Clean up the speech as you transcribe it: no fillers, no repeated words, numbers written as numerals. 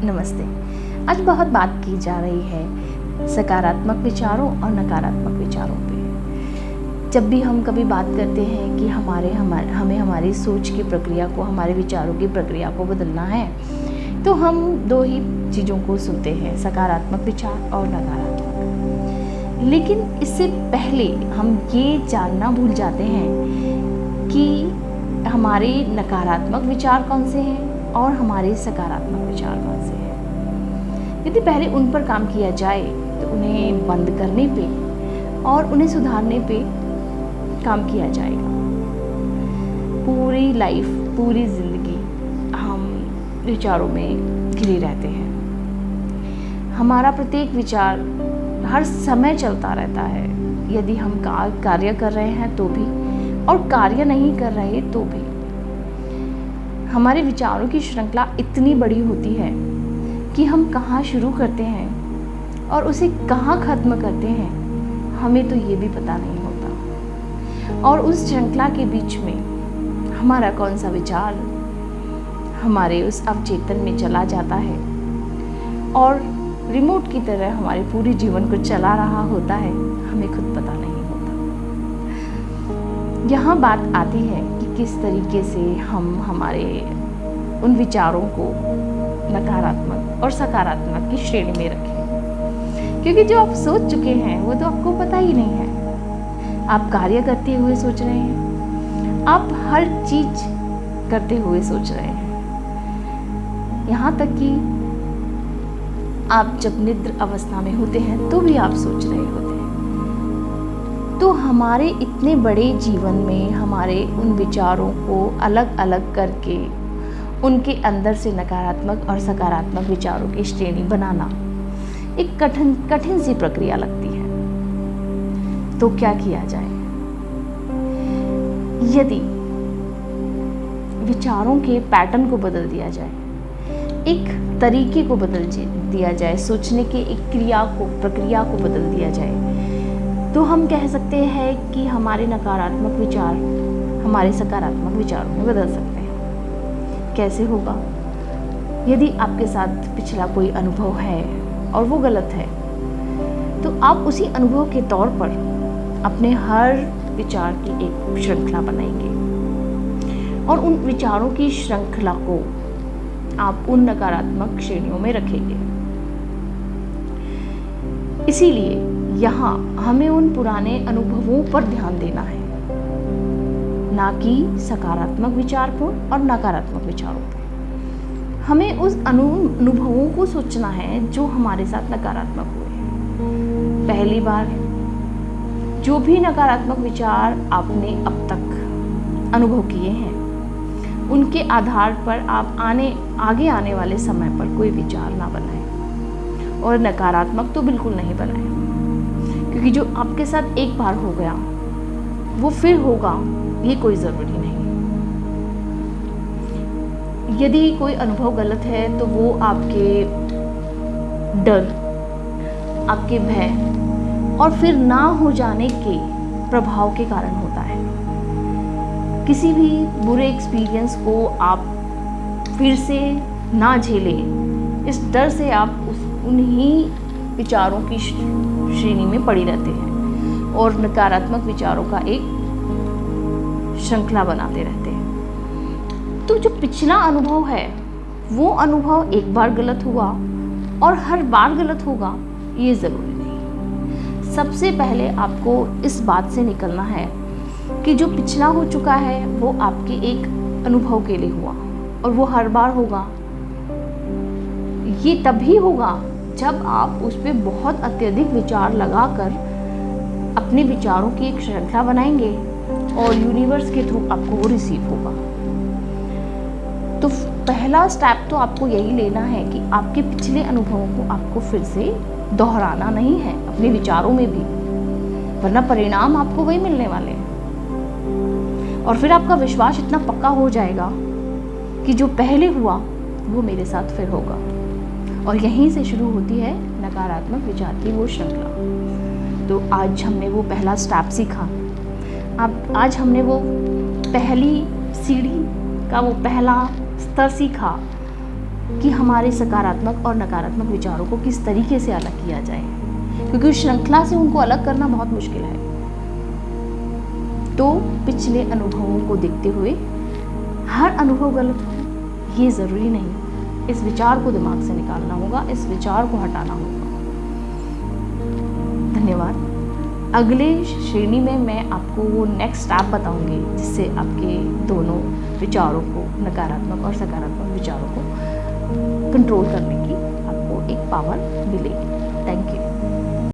नमस्ते। आज बहुत बात की जा रही है सकारात्मक विचारों और नकारात्मक विचारों पे। जब भी हम कभी बात करते हैं कि हमें हमारी सोच की प्रक्रिया को, हमारे विचारों की प्रक्रिया को बदलना है, तो हम दो ही चीज़ों को सुनते हैं, सकारात्मक विचार और नकारात्मक। लेकिन इससे पहले हम ये जानना भूल जाते हैं कि हमारे नकारात्मक विचार कौन से हैं और हमारे सकारात्मक विचार कौन से हैं। यदि पहले उन पर काम किया जाए तो उन्हें बंद करने पे और उन्हें सुधारने पे काम किया जाएगा। पूरी लाइफ, पूरी ज़िंदगी हम विचारों में घिरे रहते हैं। हमारा प्रत्येक विचार हर समय चलता रहता है। यदि हम कार्य कर रहे हैं तो भी और कार्य नहीं कर रहे तो भी हमारे विचारों की श्रृंखला इतनी बड़ी होती है कि हम कहाँ शुरू करते हैं और उसे कहाँ ख़त्म करते हैं, हमें तो ये भी पता नहीं होता। और उस श्रृंखला के बीच में हमारा कौन सा विचार हमारे उस अवचेतन में चला जाता है और रिमोट की तरह हमारे पूरे जीवन को चला रहा होता है, हमें खुद पता नहीं होता। यहाँ बात आती है कि किस तरीके से हम हमारे उन विचारों को नकारात्मक और सकारात्मक की श्रेणी में रखें, क्योंकि जो आप सोच चुके हैं वो तो आपको पता ही नहीं है। आप कार्य करते हुए सोच रहे हैं, आप हर चीज करते हुए सोच रहे हैं, यहाँ तक कि आप जब निद्र अवस्था में होते हैं तो भी आप सोच रहे होते हैं। तो हमारे इतने बड़े जीवन में हमारे उन विचारों को अलग अलग करके उनके अंदर से नकारात्मक और सकारात्मक विचारों की श्रेणी बनाना एक कठिन सी प्रक्रिया लगती है। तो क्या किया जाए? यदि विचारों के पैटर्न को बदल दिया जाए, एक तरीके को बदल दिया जाए, सोचने के एक प्रक्रिया को बदल दिया जाए, तो हम कह सकते हैं कि हमारे नकारात्मक विचार हमारे सकारात्मक विचारों में बदल सकते हैं। कैसे होगा? यदि आपके साथ पिछला कोई अनुभव है और वो गलत है, तो आप उसी अनुभव के तौर पर अपने हर विचार की एक श्रृंखला बनाएंगे और उन विचारों की श्रृंखला को आप उन नकारात्मक श्रेणियों में रखेंगे। इसीलिए यहाँ हमें उन पुराने अनुभवों पर ध्यान देना है, ना कि सकारात्मक विचार पर और नकारात्मक विचारों पर। हमें उस अनुभवों को सोचना है जो हमारे साथ नकारात्मक हुए। पहली बार जो भी नकारात्मक विचार आपने अब तक अनुभव किए हैं, उनके आधार पर आप आगे आने वाले समय पर कोई विचार ना बनाएं और नकारात्मक तो बिल्कुल नहीं बनाएं, क्योंकि जो आपके साथ एक बार हो गया वो फिर होगा, ये कोई ज़रूरी नहीं। यदि कोई अनुभव गलत है तो वो आपके डर, आपके भय और फिर ना हो जाने के प्रभाव के कारण होता है। किसी भी बुरे एक्सपीरियंस को आप फिर से ना झेलें, इस डर से आप उन्हीं विचारों की श्रेणी में पड़ी रहते हैं और नकारात्मक विचारों का एक श्रृंखला बनाते रहते हैं। तो जो पिछला अनुभव है वो अनुभव एक बार गलत हुआ और हर बार गलत होगा, ये ज़रूरी नहीं। सबसे पहले आपको इस बात से निकलना है कि जो पिछला हो चुका है वो आपके एक अनुभव के लिए हुआ और वो हर बार होगा। ये तभी होगा जब आप उस पर बहुत अत्यधिक विचार लगाकर अपने विचारों की एक श्रृंखला बनाएंगे और यूनिवर्स के थ्रू आपको वो रिसीव होगा। तो पहला स्टेप तो आपको यही लेना है कि आपके पिछले अनुभवों को आपको फिर से दोहराना नहीं है अपने विचारों में भी, वरना परिणाम आपको वही मिलने वाले हैं। और फिर आपका विश्वास इतना पक्का हो जाएगा कि जो पहले हुआ वो मेरे साथ फिर होगा। और यहीं से शुरू होती है नकारात्मक विचार की वो श्रृंखला। तो आज हमने वो पहला स्टेप सीखा, आज हमने वो पहली सीढ़ी का वो पहला स्तर सीखा कि हमारे सकारात्मक और नकारात्मक विचारों को किस तरीके से अलग किया जाए, क्योंकि उस श्रृंखला से उनको अलग करना बहुत मुश्किल है। तो पिछले अनुभवों को देखते हुए हर अनुभव गलत हो ये ज़रूरी नहीं, इस विचार को दिमाग से निकालना होगा, इस विचार को हटाना होगा। धन्यवाद। अगले श्रेणी में मैं आपको वो नेक्स्ट स्टेप बताऊंगी जिससे आपके दोनों विचारों को, नकारात्मक और सकारात्मक विचारों को कंट्रोल करने की आपको एक पावर मिलेगी। Thank you.